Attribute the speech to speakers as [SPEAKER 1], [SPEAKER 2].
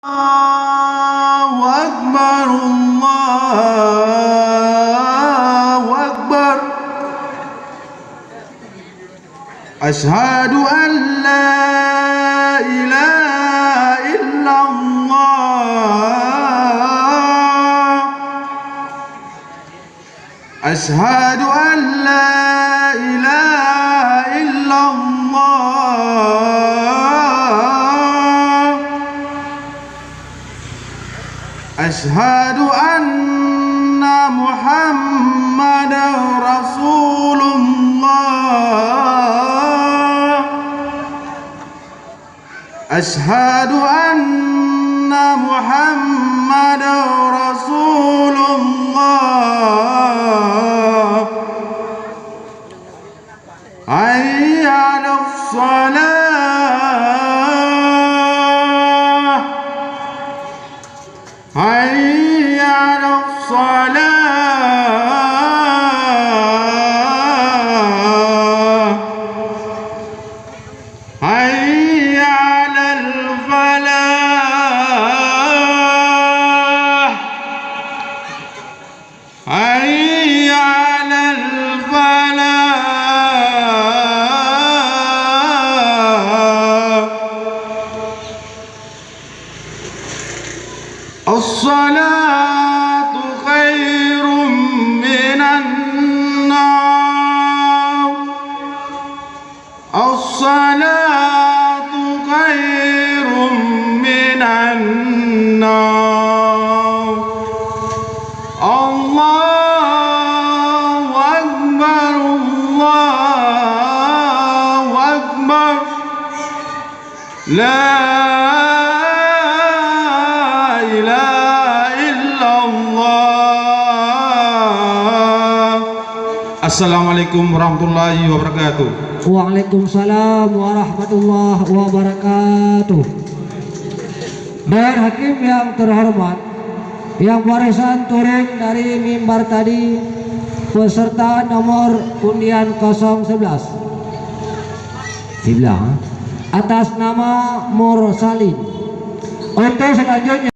[SPEAKER 1] Allahu Akbar, Allahu Akbar. Asyhadu an la ilaha illallah. Asyhadu an la ilaha illallah. Asyhadu anna Muhammadar Rasulullah. Asyhadu anna Muhammadar Rasulullah. Hayya 'alas shalah. Hayya 'alas salah. Hayya 'alal falah. Hayya 'alal falah. As-salatu khairum minan nar. As-salatu khairum minan nar. Allahu Akbar, Allahu Akbar. La ilaha illallah. Assalamualaikum warahmatullahi wabarakatuh.
[SPEAKER 2] Waalaikumsalam warahmatullahi wabarakatuh. Dan hakim yang terhormat, yang barisan turun dari mimbar tadi, peserta nomor undian 011 atas nama Mursalin. Untuk selanjutnya